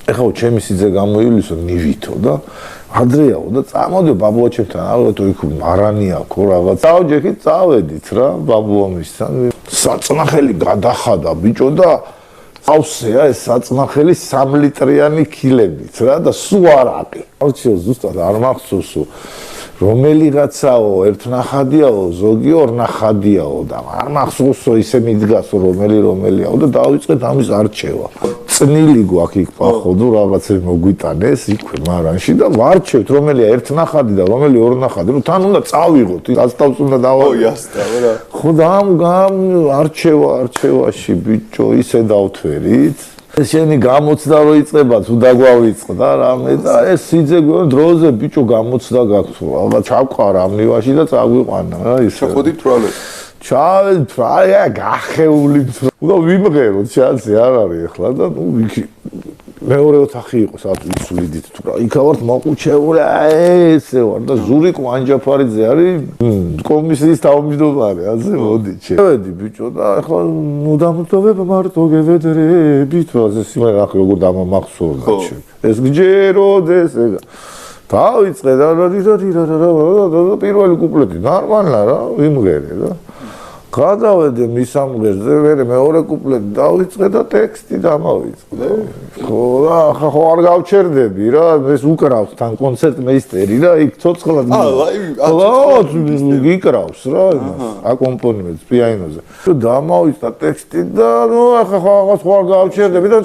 ეხლა ჩემი სიძე გამოივლისო ნივითო და ადრეაო და წამოდე ბაბუაჩემთან ალბათ იქ მარანია ხო რაღაც წავჯექით წავედით რა ბაბუამისთან საწნახელი გადახადა ბიჭო და ავსეა ეს საწნახელი 3 ლიტრიანი ქილებით რა და სულ არაყი ავჩიო ზუსტად არ მახსოვსო რომელიღაცაო ერთნახადიაო ზოგი ორნახადიაო და არ მახსოვსო ისე მიდგასო რომელიაო და დავიწყეთ ამის არჩევა წნილი გვაქვს იქ პახოდო რაღაცები მოგვიტანეს იქვე მარანში და ვარჩევთ რომელია ერთნახადი და რომელი ორნახადი ნუ თან უნდა წავიღოთ ასტავს უნდა დავასტავ რა ხო და ამ არჩევაში ბიჭო ისე დავთვერით ეს შენი გამოცდა რო იწყება თუ დაგვავიწყდა რამე და ეს სიძე დროზე ბიჭო გამოცდა გაქვს ალბათ ჩავყარ ამ ნივაში და წაგვიყვანა რა ისე ჩახვედი თვალებს ჩავალ გახეული უნდა ვიმღეროთ შანსი არ არის ახლა და ნუ მეორე ოთახი იყო სადღაც ვისვლიდით თუ რა იქა ვართ მოყუჩეული ესე ვარ და ზურიკო ანჯაფარიძე არის კომისიის თავმჯდომარე ასე მოდი შევედი ბიჭო და ახლა ნუ დამტოვებ მარტო გევედრებით ასე სიმღერა ახლა როგორ დამამახსოვრდა ეს გჯეროდეს ეგა დავიწყე და პირველი კუპლეტი ნორმალია რა ვიმღერე რა გადავედე მისამღერზე მერე მეორე კუპლეტი დავიწყე და ტექსტი დამავიწყე ხო რა ხო არ გავჩერდები რა ეს უკრავს თან კონცერტმეისტერი რა იქ ცოცხლად გიკრავს რა აკომპონიმენტს პიანოზე დამავიწყე ტექსტი და ნუ ახლა ხო არ გავჩერდები და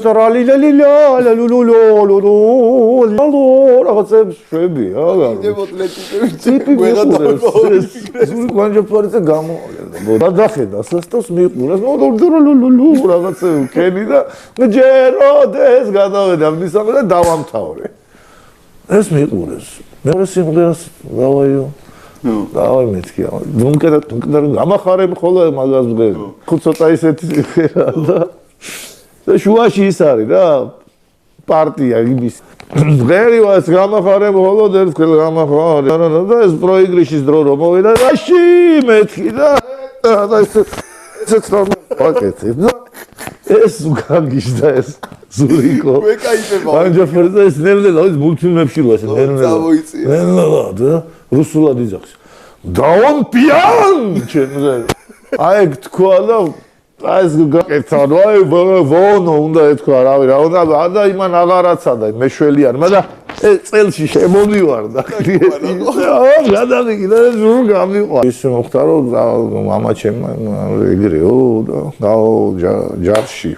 რაღაცებს შვები რა ტიპი ვეღარ გამოვა დახედა სასტოს მიყურეს მოდორდროლულუ რაღაცა კენი და ჯეროდეს გადავედა მისამე და დავამთავრე ეს მიყურეს მეორე სიმღერას დავაიო დავაი მეთქი დუნკედა გამახარე ხოლმე მაგას მღერ ხო ცოტა ისეთი ხერა და შუაში ის არის რა პარტია იმის მღერი ვას გამახარე მხოლოდ ერთხელ გამახარე და ეს პროიგრიშის დრო რომ მოვიდა რაში მეთქი და ეს ნორმალაკეთი ეს უგანგიშდა ეს ზურიკო მე кайფება ანჯაფერდა ეს ნელ-ნელა ის მულტფილმებში ლას ნელ-ნელა და რუსულად იძახს დავამ პიან ჩემზე აი თქვა და აი ეს გაკეცანო აი ვონო უნდა ეთქვა რავი რა უნდა და იმან აღარაცადა მეშველი არ მაგრამ წელში შემომივარ და გადავიგი და ზურ გამიყვა ის მოხდა რომ მამა ჩემმა ეგრეო და ჯარში